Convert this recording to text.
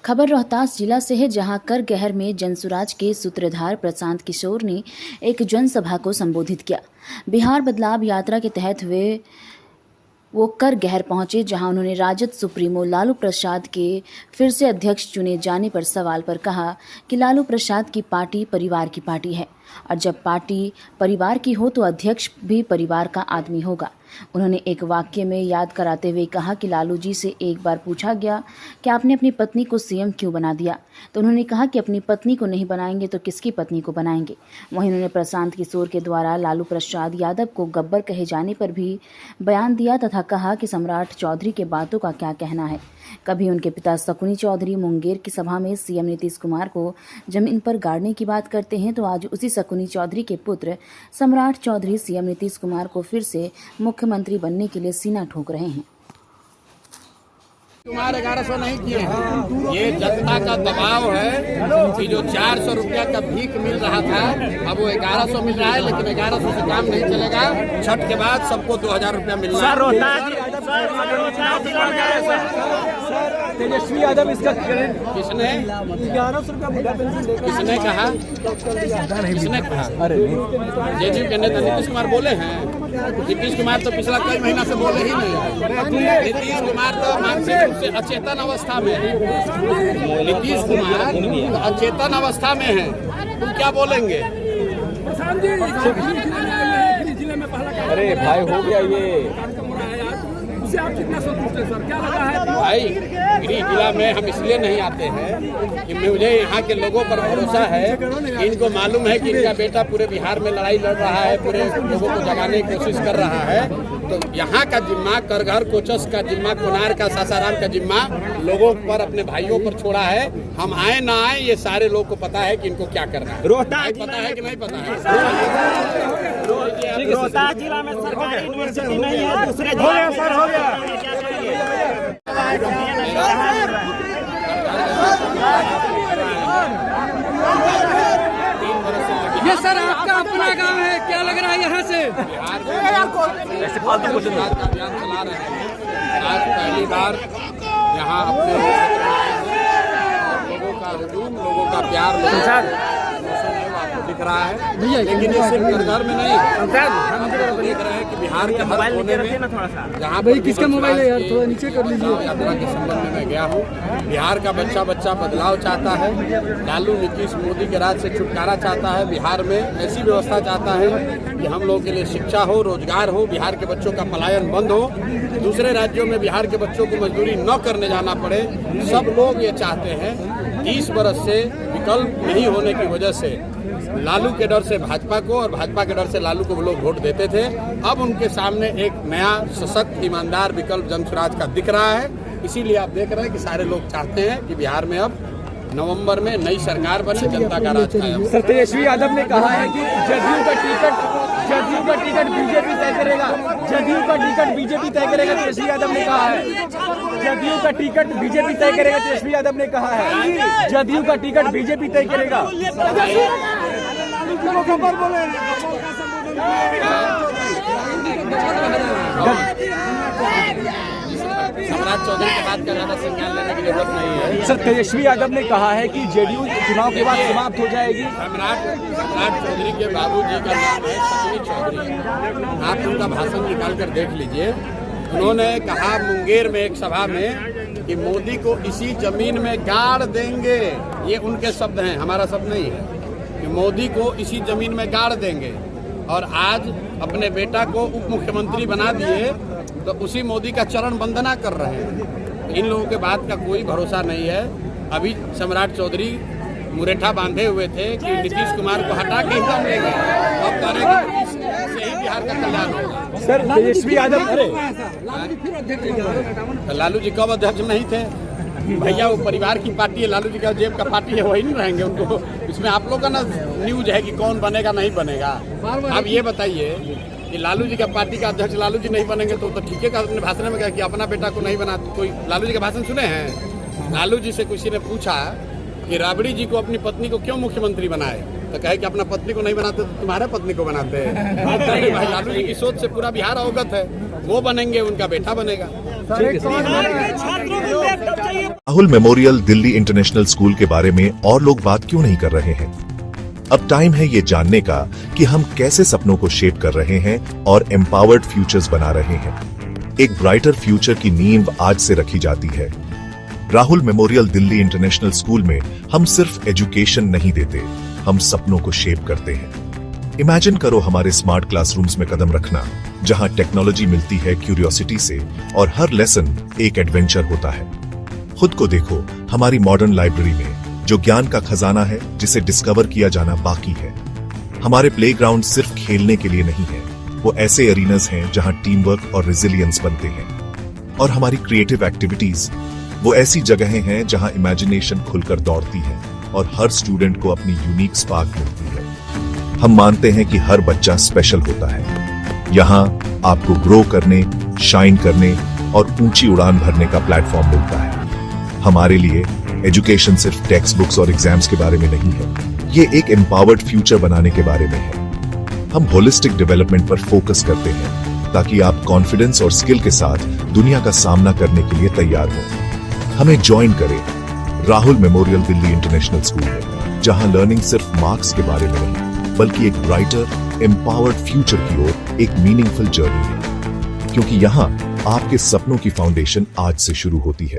खबर रोहतास जिला से है, जहां करगहर में जनसुराज के सूत्रधार प्रशांत किशोर ने एक जनसभा को संबोधित किया। बिहार बदलाव यात्रा के तहत वो करगहर पहुंचे, जहां उन्होंने राजद सुप्रीमो लालू प्रसाद के फिर से अध्यक्ष चुने जाने पर सवाल पर कहा कि लालू प्रसाद की पार्टी परिवार की पार्टी है और जब पार्टी परिवार की हो तो अध्यक्ष भी परिवार का आदमी होगा। उन्होंने एक वाक्य में याद कराते हुए कहा कि लालू जी से एक बार पूछा गया कि आपने अपनी पत्नी को सीएम क्यों बना दिया, तो उन्होंने कहा कि अपनी पत्नी को नहीं बनाएंगे तो किसकी पत्नी को बनाएंगे। वहीं उन्होंने प्रशांत किशोर के द्वारा लालू प्रसाद यादव को गब्बर कहे जाने पर भी बयान दिया तथा कहा कि सम्राट चौधरी के बातों का क्या कहना है। कभी उनके पिता शकुनी चौधरी मुंगेर की सभा में सीएम नीतीश कुमार को जमीन पर गाड़ने की बात करते हैं, तो आज उसी शकुनी चौधरी के पुत्र सम्राट चौधरी सीएम नीतीश कुमार को फिर से मुख्यमंत्री बनने के लिए सीना ठोक रहे हैं। कुमार 1100 नहीं किए हैं, ये जनता का दबाव है कि जो 400 रुपया का भीख मिल रहा था अब वो 1100 मिल रहा है, लेकिन 1100 से काम नहीं चलेगा। छठ के बाद सबको 2000 रुपया मिल रहा है। तेजस्वी यादव इसका किसने 1100 रुपया किसने कहा? किसने कहा? जेडीयू के नेता नीतीश कुमार बोले हैं। नीतीश कुमार तो पिछला कई महीना से बोले ही नहीं। नीतीश कुमार तो मानसिक रूप से अचेतन अवस्था में है। नीतीश कुमार अचेतन अवस्था में है, तुम क्या बोलेंगे? अरे भाई हो गया ये। आप कितना संतुष्ट हैं सर? क्या लगा है भाई, गिरिडीह जिला में हम इसलिए नहीं आते हैं कि मुझे यहाँ के लोगों पर भरोसा है कि इनको मालूम है कि इनका बेटा पूरे बिहार में लड़ाई लड़ रहा है, पूरे लोगों को जगाने की कोशिश कर रहा है। तो यहाँ का जिम्मा, करगहर कोचस का जिम्मा, कोनार का, सासाराम का जिम्मा लोगों पर, अपने भाइयों पर छोड़ा है। हम आए ना आए, ये सारे लोग को पता है कि इनको क्या करना है। रोहतास पता है कि नहीं पता है? रोहतास जिला में सरकारी यूनिवर्सिटी नहीं है, दूसरे हो गया सर, हो गया। ये सर आपका अपना गांव है, क्या लग रहा है यहाँ से? बिहार में अभियान चला रहे हैं। आज पहली बार यहाँ अपने लोगों का हुजूम, लोगों का प्यार आपको दिख रहा है। लेकिन ये सिर्फ करगहर में नहीं, हम देख रहे हैं कि बिहार के हर कोने में जहाँ भाई किसका मोबाइल है यार, थोड़ा नीचे कर लीजिए। यात्रा के संबंध में मैं गया हूँ। बिहार का बच्चा बच्चा बदलाव चाहता है। लालू नीतीश मोदी के राज से छुटकारा चाहता है। बिहार में ऐसी व्यवस्था चाहता है कि हम लोगों के लिए शिक्षा हो, रोजगार हो, बिहार के बच्चों का पलायन बंद हो, दूसरे राज्यों में बिहार के बच्चों को मजदूरी न करने जाना पड़े। सब लोग ये चाहते हैं। 30 बरस से विकल्प नहीं होने की वजह से लालू के डर से भाजपा को और भाजपा के डर से लालू को वो लोग वोट देते थे। अब उनके सामने एक नया सशक्त ईमानदार विकल्प जनसुराज का दिख रहा है। इसीलिए आप देख रहे हैं कि सारे लोग चाहते हैं कि बिहार में अब नवंबर में नई सरकार बने, जनता का राज कायम। सर तेजस्वी यादव ने कहा है कि जदयू का टिकट बीजेपी तय करेगा। जदयू का टिकट बीजेपी तय करेगा, तेजस्वी यादव ने कहा है। जदयू का टिकट बीजेपी तय करेगा, तेजस्वी यादव ने कहा है। जदयू का टिकट बीजेपी तय करेगा। सम्राट चौधरी के बात का ज्यादा संज्ञान लेने की जरूरत नहीं है। सर तेजस्वी यादव ने कहा है कि जेडीयू चुनाव के बाद समाप्त हो जाएगी। सम्राट चौधरी के बाबूजी का नाम है शकुनी चौधरी। आप उनका भाषण निकाल कर देख लीजिए। उन्होंने कहा मुंगेर में एक सभा में कि मोदी को इसी जमीन में गाड़ देंगे। ये उनके शब्द हैं, हमारा शब्द नहीं है। कि मोदी को इसी जमीन में गाड़ देंगे। और आज अपने बेटा को उप मुख्यमंत्री बना दिए तो उसी मोदी का चरण वंदना कर रहे हैं। इन लोगों के बात का कोई भरोसा नहीं है। अभी सम्राट चौधरी मुरेठा बांधे हुए थे कि नीतीश कुमार को हटा के ही दम लेंगे। अब करेंगे से ही बिहार का कल्याण होगा। सर तेजस्वी यादव लालू जी कब अध्यक्ष नहीं थे भैया? वो परिवार की पार्टी है, लालू जी का जेब का पार्टी है, वही नहीं रहेंगे उनको। इसमें आप लोग का ना न्यूज है कि कौन बनेगा नहीं बनेगा। अब ये बताइए कि लालू जी का पार्टी का अध्यक्ष लालू जी नहीं बनेंगे तो ठीक है। अपने भाषण में कहा कि अपना बेटा को नहीं बनाते। कोई लालू जी का भाषण सुने हैं? लालू जी से किसी ने पूछा कि राबड़ी जी को अपनी पत्नी को क्यों मुख्यमंत्री बनाए, तो कहे कि अपना पत्नी को नहीं बनाते तो तुम्हारे पत्नी को बनाते हैं। भाई लालू जी की सोच से पूरा बिहार अवगत है। वो बनेंगे, उनका बेटा बनेगा। Rahul memorial Delhi international school के बारे में और लोग बात क्यों नहीं कर रहे हैं? अब टाइम है ये जानने का कि हम कैसे सपनों को शेप कर रहे हैं और एम्पावर्ड फ्यूचर्स बना रहे हैं। एक ब्राइटर फ्यूचर की नींव आज से रखी जाती है। Rahul memorial Delhi international school में हम सिर्फ एजुकेशन नहीं देते, हम सपनों को शेप करते हैं। इमेजिन करो हमारे स्मार्ट क्लासरूम्स में कदम रखना, जहां टेक्नोलॉजी मिलती है क्यूरियोसिटी से और हर लेसन एक एडवेंचर होता है। खुद को देखो हमारी मॉडर्न लाइब्रेरी में, जो ज्ञान का खजाना है जिसे डिस्कवर किया जाना बाकी है। हमारे प्लेग्राउंड सिर्फ खेलने के लिए नहीं है, वो ऐसे एरीनास हैं जहां टीम वर्क और रेजिलियंस बनते हैं। और हमारी क्रिएटिव एक्टिविटीज वो ऐसी जगहें हैं जहां इमेजिनेशन खुलकर दौड़ती है और हर स्टूडेंट को अपनी यूनिक स्पार्क मिलती है। हम मानते हैं कि हर बच्चा स्पेशल होता है। यहाँ आपको ग्रो करने, शाइन करने और ऊंची उड़ान भरने का प्लेटफॉर्म मिलता है। हमारे लिए एजुकेशन सिर्फ टेक्स्ट बुक्स और एग्जाम्स के बारे में नहीं है, ये एक एम्पावर्ड फ्यूचर बनाने के बारे में है। हम होलिस्टिक डेवलपमेंट पर फोकस करते हैं ताकि आप कॉन्फिडेंस और स्किल के साथ दुनिया का सामना करने के लिए तैयार हो। हमें ज्वाइन करें Rahul memorial Delhi international school में, जहां लर्निंग सिर्फ मार्क्स के बारे में नहीं, बल्कि एक ब्राइटर एम्पावर्ड फ्यूचर की ओर एक मीनिंगफुल जर्नी है। क्योंकि यहाँ आपके सपनों की फाउंडेशन आज से शुरू होती है।